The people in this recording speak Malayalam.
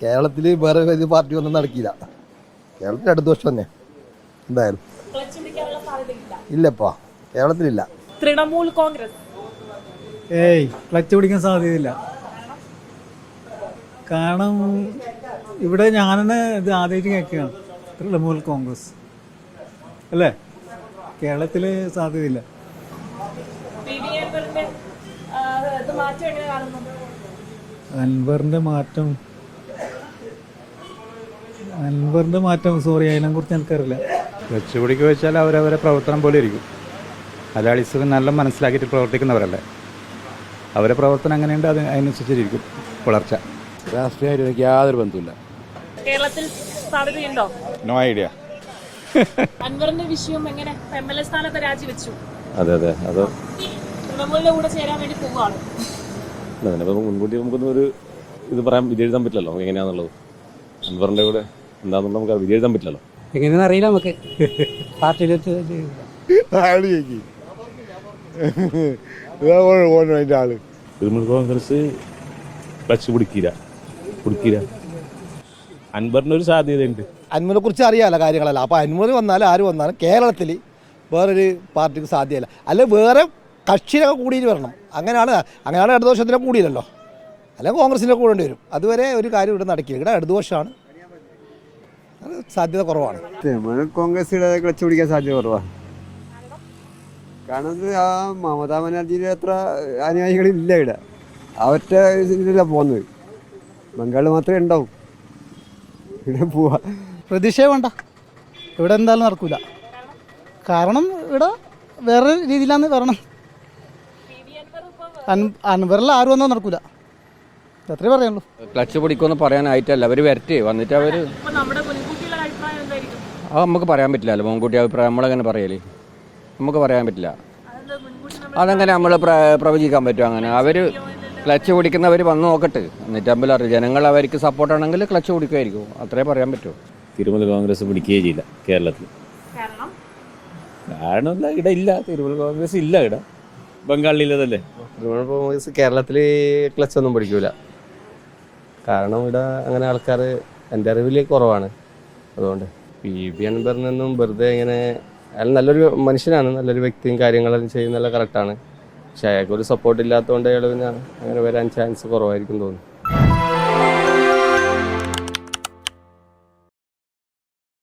കേരളത്തിൽ വേറെ ഒരു പാർട്ടി ഒന്നും നടക്കില്ല. കേരളത്തിൽ അടുത്ത വർഷം തന്നെ എന്തായാലും ഇല്ലപ്പാ, കേരളത്തിലില്ല. തൃണമൂൽ കോൺഗ്രസ് ക്ലച്ച് പിടിക്കാൻ സാധ്യതയില്ല. കാരണം ഇവിടെ ഞാനെന്നെ ഇത് ആദ്യമായിട്ട് കേൾക്കുകയാണ്, തൃണമൂൽ കോൺഗ്രസ് അല്ലേ? കേരളത്തിൽ സാധ്യതയില്ല. അൻവറിന്റെ മാറ്റം സോറി, അതിനെക്കുറിച്ച് എനിക്കറിയില്ല. ക്ലച്ച് പിടിക്കുക വെച്ചാൽ അവരവരെ പ്രവർത്തനം പോലെ ഇരിക്കും. മലയാളീസ് നല്ല മനസ്സിലാക്കിയിട്ട് പ്രവർത്തിക്കുന്നവരല്ലേ, അവരെ പ്രവർത്തനം എങ്ങനെയുണ്ട് അതിനനുസരിച്ചിരിക്കും വളർച്ച. രാഷ്ട്രീയമായിട്ട് എനിക്ക് യാതൊരു ബന്ധമില്ല. കേരളത്തിൽ സാധ്യതയുണ്ടോ? No idea. അൻവറിന്റെ വിഷയം എങ്ങനെ MLA സ്ഥാനത്ത് രാജിവെച്ചു? അതെ അത് തൃണമൂലിന്റെ കൂടെ ചേരാൻ വേണ്ടി പോവുകയാണ്. മുൻകൂട്ടി നമുക്കൊന്നും ഒരു ഇത് പറയാൻ വിധിയെഴുതാൻ പറ്റില്ലല്ലോ എങ്ങനെയാണെന്നുള്ളത്. അൻവറിന്റെ കൂടെ എന്താണെന്നുള്ളത് നമുക്ക് വിധിയെഴുതാൻ പറ്റില്ലല്ലോ. എങ്ങനെയാണെന്ന് അറിയില്ല നമുക്ക്. പാർട്ടിയിലെത്തി ആള് തൃണമൂൽ കോൺഗ്രസ് ക്ലച്ച് പിടിക്കില്ല. അൻവറിനൊരു സാധ്യതയുണ്ട്. അൻവറിനെ കുറിച്ച് അറിയാമല്ലോ കാര്യങ്ങളല്ല. അപ്പോൾ അൻവർ വന്നാലും ആര് വന്നാലും കേരളത്തിൽ വേറൊരു പാർട്ടിക്ക് സാധ്യമല്ല. അല്ലെ വേറെ കക്ഷിയിലൊക്കെ കൂടിയിട്ട് വരണം. അങ്ങനെയാണ് ഇടത് വർഷത്തിനെ കൂടിയില്ലല്ലോ, അല്ലെങ്കിൽ കോൺഗ്രസിൻ്റെ കൂടേണ്ടി വരും. അതുവരെ ഒരു കാര്യം ഇവിടെ നടക്കില്ല. ഇവിടെ ഇടത് വർഷമാണ്, അത് സാധ്യത കുറവാണ്. കോൺഗ്രസിയുടെ ക്ലച്ച് പിടിക്കാൻ സാധ്യത കുറവാണ്. കാരണം ആ മമതാ ബാനർജിയുടെ അത്ര അനുയായികളില്ല ഇവിടെ. അവരുടെ ഇതിലാണ് പോകുന്നത്. ബംഗാളിൽ മാത്രമേ ഉണ്ടാവും. ഇവിടെ പോവാ പ്രതീക്ഷ വേണ്ട, ഇവിടെ എന്തായാലും നടക്കൂല. കാരണം ഇവിടെ വേറെ രീതിയിലാണ് വരണം. അൻവറിൽ ആരും ഒന്നും നടക്കൂല, അത്രേ പറയാനുള്ളൂ. ക്ലച്ച് പിടിക്കുമെന്ന് പറയാനായിട്ടല്ല, അവർ വരട്ടെ വന്നിട്ട് അവർ അത് നമുക്ക് പറയാൻ പറ്റില്ലല്ലോ. മുൻകൂട്ടി അഭിപ്രായം നമ്മളെങ്ങനെ പറയല്, നമുക്ക് പറയാൻ പറ്റില്ല. അതെങ്ങനെ നമ്മൾ പ്രവചിക്കാൻ പറ്റും? അങ്ങനെ അവർ ക്ലച്ച് പിടിക്കുന്നവർ വന്ന് നോക്കട്ടെ, എന്നിട്ടാകുമ്പോൾ അറിയാം. ജനങ്ങൾ അവർക്ക് സപ്പോർട്ടാണെങ്കിൽ ക്ലച്ച് പിടിക്കുമായിരിക്കും, അത്രേ പറയാൻ പറ്റുമോ. തൃണമൂൽ കോൺഗ്രസ് പിടിക്കുകയേ ചെയ്യില്ല കേരളത്തിൽ. കാരണം ഇവിടെ ഇല്ല, തൃണമൂൽ കോൺഗ്രസ് ഇല്ല ഇവിടെ. ബംഗാളിലതല്ലേ. തൃണമൂൽ കോൺഗ്രസ് കേരളത്തിൽ ക്ലച്ച് ഒന്നും പിടിക്കൂല. കാരണം ഇവിടെ അങ്ങനെ ആൾക്കാർ എൻ്റെ അറിവിൽ കുറവാണ്. അതുകൊണ്ട് PB അൻവറിനൊന്നും വെറുതെ ഇങ്ങനെ, അയാൾ നല്ലൊരു മനുഷ്യനാണ്, നല്ലൊരു വ്യക്തിയും കാര്യങ്ങളും ചെയ്യുന്നതെല്ലാം കറക്റ്റാണ്. പക്ഷെ അയാൾക്കൊരു സപ്പോർട്ട് ഇല്ലാത്തതുകൊണ്ട് അയാൾ പിന്നെ അങ്ങനെ വരാൻ ചാൻസ് കുറവായിരിക്കും തോന്നുന്നു.